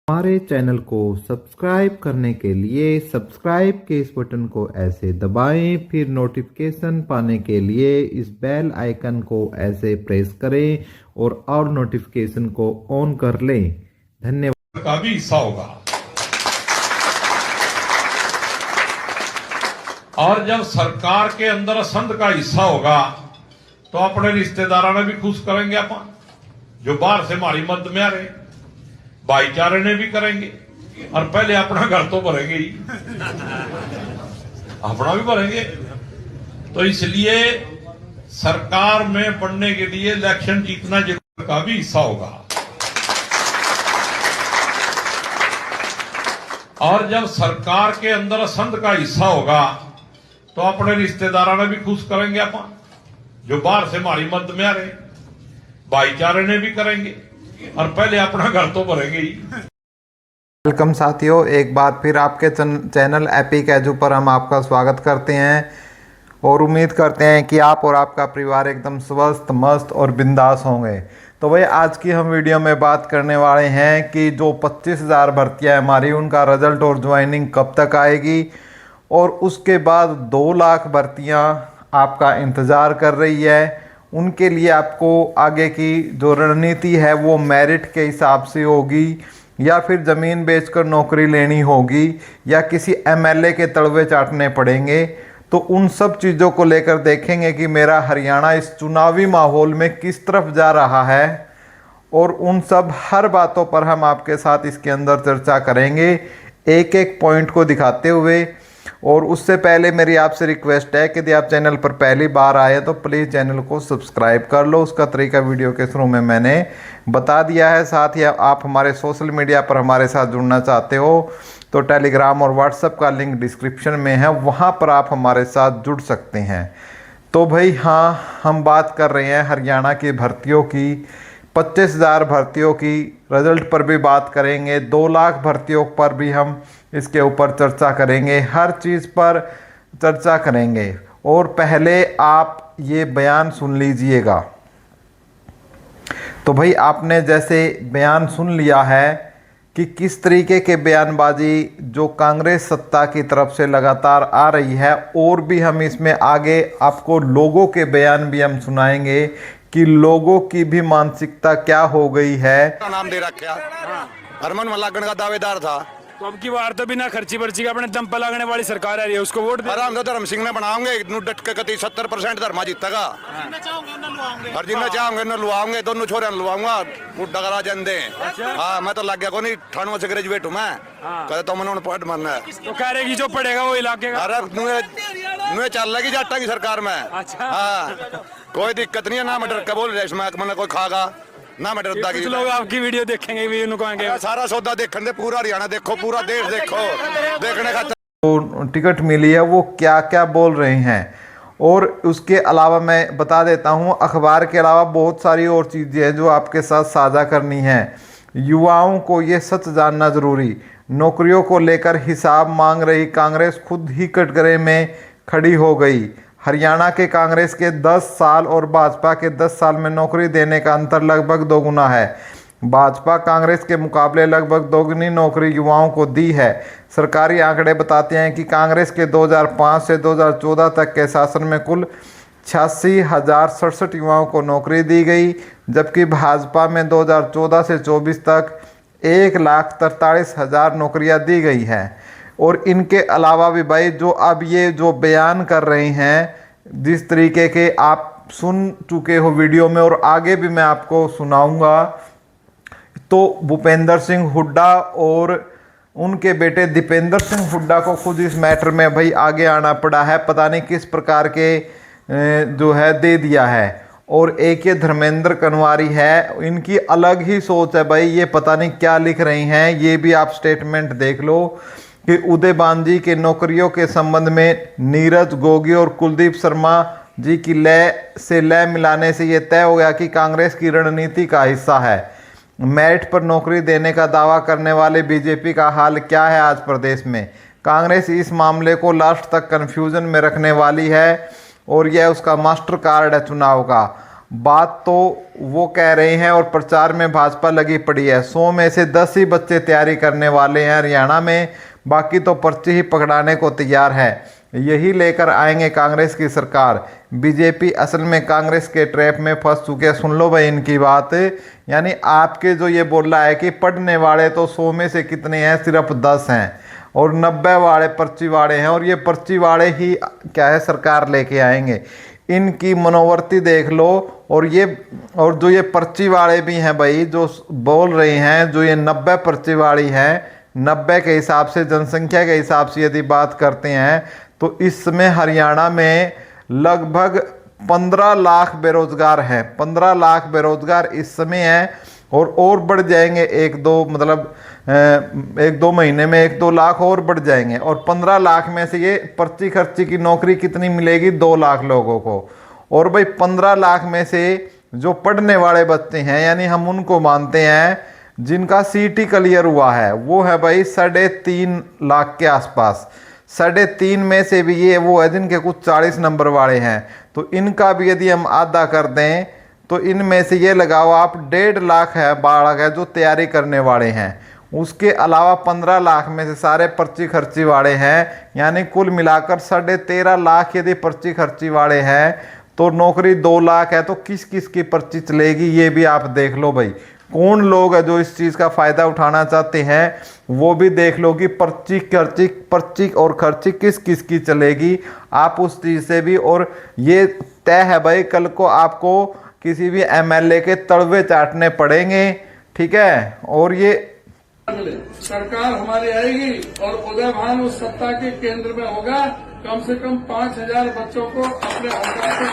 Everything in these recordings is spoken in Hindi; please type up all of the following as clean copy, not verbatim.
हमारे चैनल को सब्सक्राइब करने के लिए सब्सक्राइब के इस बटन को ऐसे दबाएं, फिर नोटिफिकेशन पाने के लिए इस बेल आइकन को ऐसे प्रेस करें और नोटिफिकेशन को ऑन कर लें। धन्यवाद। का भी हिस्सा होगा और जब सरकार के अंदर संघ का हिस्सा होगा तो अपने रिश्तेदारों ने भी खुश करेंगे, अपन जो बाहर से हमारी मदद में आ रहे भाईचारे ने भी करेंगे और पहले अपना घर तो भरेंगे ही, अपना भी भरेंगे। तो इसलिए सरकार में बनने के लिए इलेक्शन जीतना जरूर का भी हिस्सा होगा और जब सरकार के अंदर संघ का हिस्सा होगा तो अपने रिश्तेदारों ने भी खुश करेंगे, अपन जो बाहर से हमारी मदद में आ रहे भाईचारे ने भी करेंगे और पहले अपना घर तो भरेंगे ही। वेलकम साथियों, एक बार फिर आपके चैनल एपिक एजू पर हम आपका स्वागत करते हैं और उम्मीद करते हैं कि आप और आपका परिवार एकदम स्वस्थ, मस्त और बिंदास होंगे। तो भाई आज की हम वीडियो में बात करने वाले हैं कि जो 25,000 भर्तियां हमारी, उनका रिजल्ट और ज्वाइनिंग कब तक आएगी और उसके बाद 2 लाख भर्तियां आपका इंतज़ार कर रही है। उनके लिए आपको आगे की जो रणनीति है वो मेरिट के हिसाब से होगी या फिर ज़मीन बेचकर नौकरी लेनी होगी या किसी एमएलए के तलवे चाटने पड़ेंगे। तो उन सब चीज़ों को लेकर देखेंगे कि मेरा हरियाणा इस चुनावी माहौल में किस तरफ जा रहा है और उन सब हर बातों पर हम आपके साथ इसके अंदर चर्चा करेंगे, एक एक पॉइंट को दिखाते हुए। और उससे पहले मेरी आपसे रिक्वेस्ट है कि यदि आप चैनल पर पहली बार आए तो प्लीज़ चैनल को सब्सक्राइब कर लो। उसका तरीका वीडियो के शुरू में मैंने बता दिया है। साथ ही आप हमारे सोशल मीडिया पर हमारे साथ जुड़ना चाहते हो तो टेलीग्राम और व्हाट्सएप का लिंक डिस्क्रिप्शन में है, वहाँ पर आप हमारे साथ जुड़ सकते हैं। तो भाई हाँ, हम बात कर रहे हैं हरियाणा की भर्तियों की, 25,000 भर्तियों की रिजल्ट पर भी बात करेंगे, 2 लाख भर्तियों पर भी हम इसके ऊपर चर्चा करेंगे, हर चीज़ पर चर्चा करेंगे। और पहले आप ये बयान सुन लीजिएगा। तो भाई आपने जैसे बयान सुन लिया है कि किस तरीके के बयानबाजी जो कांग्रेस सत्ता की तरफ से लगातार आ रही है, और भी हम इसमें आगे आपको लोगों के बयान भी हम सुनाएंगे कि लोगों की भी मानसिकता क्या हो गई है। नाम दे रखा हरमन मल्लागण का दावेदार था, तो अब की बार तो बिना खर्ची पर्ची का अपने दम पर लगने वाली सरकार आ रही है, उसको वोट दे। हम तो धर्म सिंह ने बनाओगे डट के कति 70% धर्मा जीतेगा और जिन्हें चाहोगे न लुआओगे, दोनों छोरे लुआऊंगा डगरा जंदे। हाँ मैं तो लग गया को नहीं, 98 से ग्रेजुएट हूँ मैं, कहते तो मैंने पॉइंट मारना है तो कह रहे कि जो पड़ेगा वो इलाके का। अरे नुए चल रही जाटा की सरकार में। अच्छा हाँ कोई दिक्कत नहीं है ना, मैं डर के बोल रहा इसमें मैंने कोई खागा ना, मैं डरता कुछ लोग आपकी वीडियो देखेंगे भी, उनको आएंगे सारा सौदा देखने दे, पूरा हरियाणा देखो, पूरा देश देखो, देखने का तो टिकट मिली है वो क्या क्या बोल रहे हैं। और उसके अलावा मैं बता देता हूँ, अखबार के अलावा बहुत सारी और चीज़ें हैं जो आपके साथ साझा करनी है। युवाओं को ये सच जानना जरूरी, नौकरियों को लेकर हिसाब मांग रही कांग्रेस खुद ही कटघरे में खड़ी हो गई। हरियाणा के कांग्रेस के 10 साल और भाजपा के 10 साल में नौकरी देने का अंतर लगभग दोगुना है। भाजपा कांग्रेस के मुकाबले लगभग दोगुनी नौकरी युवाओं को दी है। सरकारी आंकड़े बताते हैं कि कांग्रेस के 2005 से 2014 तक के शासन में कुल 86,067 युवाओं को नौकरी दी गई, जबकि भाजपा में 2014 से 24 तक 1,43,000 नौकरियां दी गई हैं। और इनके अलावा भी भाई जो अब ये जो बयान कर रहे हैं, जिस तरीके के आप सुन चुके हो वीडियो में और आगे भी मैं आपको सुनाऊंगा, तो भूपेंद्र सिंह हुड्डा और उनके बेटे दीपेंद्र सिंह हुड्डा को खुद इस मैटर में भाई आगे आना पड़ा है। पता नहीं किस प्रकार के जो है दे दिया है। और एक ये धर्मेंद्र कनवारी है, इनकी अलग ही सोच है भाई, ये पता नहीं क्या लिख रहे हैं। ये भी आप स्टेटमेंट देख लो कि उदय बांजी के नौकरियों के संबंध में नीरज गोगी और कुलदीप शर्मा जी की लय से लय मिलाने से ये तय हो गया कि कांग्रेस की रणनीति का हिस्सा है। मेरिट पर नौकरी देने का दावा करने वाले बीजेपी का हाल क्या है आज प्रदेश में। कांग्रेस इस मामले को लास्ट तक कन्फ्यूजन में रखने वाली है और यह उसका मास्टर कार्ड है चुनाव का। बात तो वो कह रहे हैं और प्रचार में भाजपा लगी पड़ी है। 100 में से 10 ही बच्चे तैयारी करने वाले हैं हरियाणा में, बाकी तो पर्ची ही पकड़ाने को तैयार है। यही लेकर आएंगे कांग्रेस की सरकार। बीजेपी असल में कांग्रेस के ट्रैप में फंस चुके हैं। सुन लो भाई इनकी बात, यानी आपके जो ये बोल रहा है कि पढ़ने वाले तो 100 में से कितने हैं, सिर्फ 10 हैं और 90 वाले पर्ची वाले हैं, और ये पर्ची वाले ही क्या है सरकार लेके आएंगे। इनकी मनोवृत्ति देख लो। और जो ये पर्ची वाले भी हैं भाई, जो बोल रहे हैं, जो ये 90 पर्ची वाली है, 90 के हिसाब से, जनसंख्या के हिसाब से यदि बात करते हैं तो इस समय हरियाणा में लगभग 15 लाख बेरोजगार हैं। 15 लाख बेरोजगार इस समय हैं और बढ़ जाएंगे एक दो महीने में 1-2 लाख और बढ़ जाएंगे। और 15 लाख में से ये पर्ची खर्ची की नौकरी कितनी मिलेगी, 2 लाख लोगों को। और भाई 15 लाख में से जो पढ़ने वाले बच्चे हैं, यानी हम उनको मानते हैं जिनका सीटी क्लियर हुआ है, वो है भाई 3.5 लाख के आसपास। 3.5 में से भी ये वो है जिनके कुछ 40 नंबर वाले हैं। तो इनका भी यदि हम आधा कर दें तो इनमें से ये लगाओ आप 1.5 लाख है बालक है जो तैयारी करने वाले हैं। उसके अलावा 15 लाख में से सारे पर्ची खर्ची वाले हैं, यानी कुल मिलाकर 13.5 लाख यदि पर्ची खर्ची वाले हैं तो नौकरी 2 लाख है। तो किस किस की पर्ची चलेगी ये भी आप देख लो भाई। कौन लोग है जो इस चीज़ का फ़ायदा उठाना चाहते हैं वो भी देख लो कि पर्ची और खर्ची किस किस की चलेगी, आप उस चीज़ से भी। और ये तय है भाई, कल को आपको किसी भी एमएलए के तड़वे चाटने पड़ेंगे, ठीक है। और ये सरकार हमारी आएगी और उदयभान उस सत्ता के केंद्र में होगा। कम से कम 5,000 बच्चों को अपने अधिकार से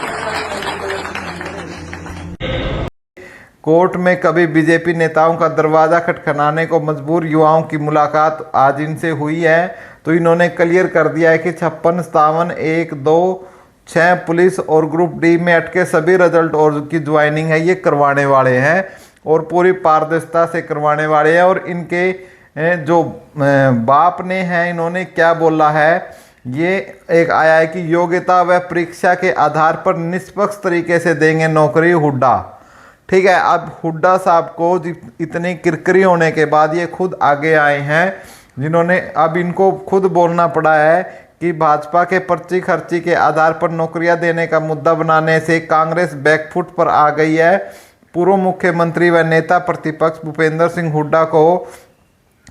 कोर्ट में कभी बीजेपी नेताओं का दरवाजा खटखटाने को मजबूर युवाओं की मुलाकात आज इनसे हुई है। तो इन्होंने क्लियर कर दिया है कि 56, 57, 1, 2, 6 पुलिस और ग्रुप डी में अटके सभी रिजल्ट और की ज्वाइनिंग है ये करवाने वाले हैं और पूरी पारदर्शिता से करवाने वाले हैं। और इनके जो बाप ने हैं, इन्होंने क्या बोला है, ये एक आया है कि योग्यता व परीक्षा के आधार पर निष्पक्ष तरीके से देंगे नौकरी हुड्डा, ठीक है। अब हुड्डा साहब को इतनी किरकिरी होने के बाद ये खुद आगे आए हैं, जिन्होंने अब इनको खुद बोलना पड़ा है कि भाजपा के पर्ची खर्ची के आधार पर नौकरियां देने का मुद्दा बनाने से कांग्रेस बैकफुट पर आ गई है। पूर्व मुख्यमंत्री व नेता प्रतिपक्ष भूपेंद्र सिंह हुड्डा को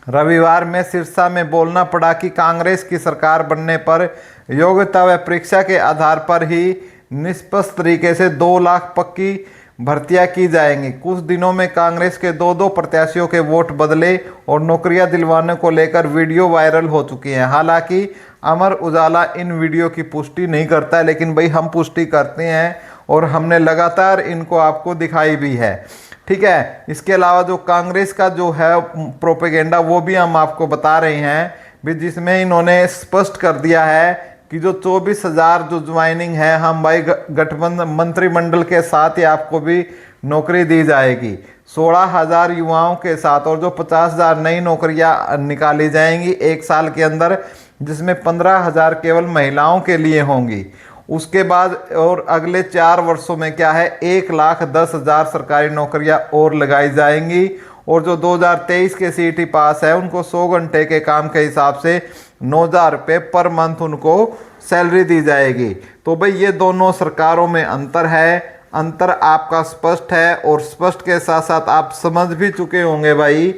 रविवार में सिरसा में बोलना पड़ा कि कांग्रेस की सरकार बनने पर योग्यता व परीक्षा के आधार पर ही निष्पक्ष तरीके से 2 लाख पक्की भर्तियां की जाएंगी। कुछ दिनों में कांग्रेस के 2-2 प्रत्याशियों के वोट बदले और नौकरियां दिलवाने को लेकर वीडियो वायरल हो चुकी हैं। हालांकि अमर उजाला इन वीडियो की पुष्टि नहीं करता है, लेकिन भाई हम पुष्टि करते हैं और हमने लगातार इनको आपको दिखाई भी है, ठीक है। इसके अलावा जो कांग्रेस का जो है प्रोपेगेंडा वो भी हम आपको बता रहे हैं भी, जिसमें इन्होंने स्पष्ट कर दिया है कि जो 24,000 जो ज्वाइनिंग है, हम भाई गठबंधन मंत्रिमंडल के साथ ही आपको भी नौकरी दी जाएगी 16,000 युवाओं के साथ, और जो 50,000 नई नौकरियां निकाली जाएंगी 1 साल के अंदर, जिसमें 15,000 केवल महिलाओं के लिए होंगी। उसके बाद और अगले 4 वर्षों में क्या है 1,10,000 सरकारी नौकरियां और लगाई जाएंगी। और जो 2023 के सीटी पास है उनको 100 घंटे के काम के हिसाब से 9,000 रुपये पर मंथ उनको सैलरी दी जाएगी। तो भाई ये दोनों सरकारों में अंतर है, अंतर आपका स्पष्ट है। और स्पष्ट के साथ साथ आप समझ भी चुके होंगे भाई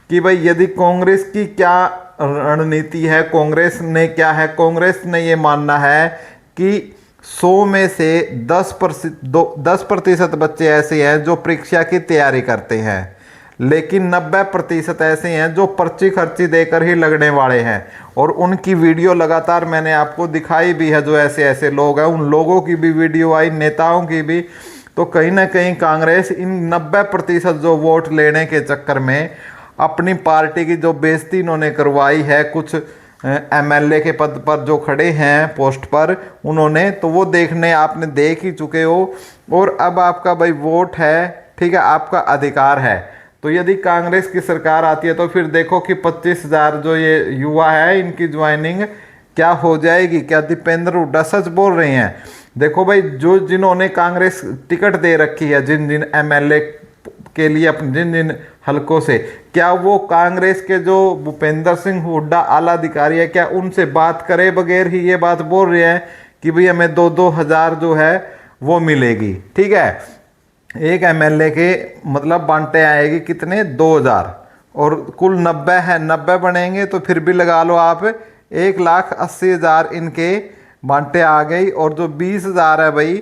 कि भाई यदि कांग्रेस की क्या रणनीति है, कांग्रेस ने क्या है, कांग्रेस ने ये मानना है कि 100 में से 10% बच्चे ऐसे हैं जो परीक्षा की तैयारी करते हैं, लेकिन 90% ऐसे हैं जो पर्ची खर्ची देकर ही लगने वाले हैं। और उनकी वीडियो लगातार मैंने आपको दिखाई भी है, जो ऐसे ऐसे लोग हैं उन लोगों की भी वीडियो आई, नेताओं की भी। तो कहीं ना कहीं कांग्रेस इन 90% जो वोट लेने के चक्कर में अपनी पार्टी की जो बेइज्जती इन्होंने करवाई है, कुछ एमएलए के पद पर जो खड़े हैं पोस्ट पर उन्होंने, तो वो देखने आपने देख ही चुके हो। और अब आपका भाई वोट है, ठीक है, आपका अधिकार है। तो यदि कांग्रेस की सरकार आती है तो फिर देखो कि 25,000 जो ये युवा है इनकी ज्वाइनिंग क्या हो जाएगी। क्या दीपेंद्र हुड्डा सच बोल रहे हैं? देखो भाई, जो जिन्होंने कांग्रेस टिकट दे रखी है, जिन जिन एमएलए के लिए, अपने जिन जिन हलकों से, क्या वो कांग्रेस के जो भूपेंद्र सिंह हुड्डा आला अधिकारी है, क्या उनसे बात करे बगैर ही ये बात बोल रहे हैं कि भाई हमें 2-2 हजार जो है वो मिलेगी? ठीक है, एक एमएलए के मतलब बांटे आएगी कितने, 2000, और कुल 90 है, 90 बनेंगे तो फिर भी लगा लो आप 1,80,000 इनके बांटे आ गई। और जो 20,000 है भाई,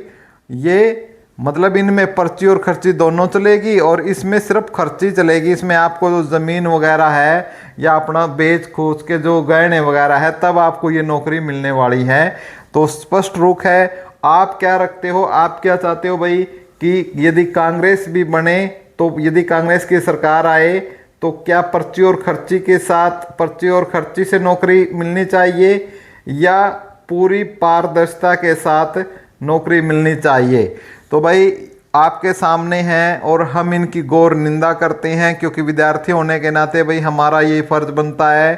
ये मतलब इनमें पर्ची और खर्ची दोनों चलेगी, और इसमें सिर्फ खर्ची चलेगी। इसमें आपको जो ज़मीन वगैरह है या अपना बेच खोच के जो गहने वगैरह है, तब आपको ये नौकरी मिलने वाली है। तो स्पष्ट रुख है, आप क्या रखते हो, आप क्या चाहते हो भाई कि यदि कांग्रेस भी बने, तो यदि कांग्रेस की सरकार आए तो क्या पर्ची और खर्ची के साथ, पर्ची और खर्ची से नौकरी मिलनी चाहिए या पूरी पारदर्शिता के साथ नौकरी मिलनी चाहिए? तो भाई आपके सामने हैं, और हम इनकी घोर निंदा करते हैं, क्योंकि विद्यार्थी होने के नाते भाई हमारा ये फर्ज बनता है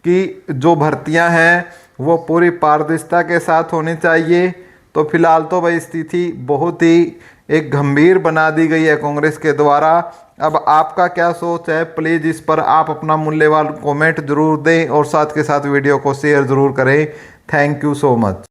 कि जो भर्तियां हैं वो पूरी पारदर्शिता के साथ होनी चाहिए। तो फिलहाल तो भाई स्थिति बहुत ही एक गंभीर बना दी गई है कांग्रेस के द्वारा। अब आपका क्या सोच है, प्लीज़ इस पर आप अपना मूल्यवान कमेंट जरूर दें, और साथ के साथ वीडियो को शेयर ज़रूर करें। Thank you so much.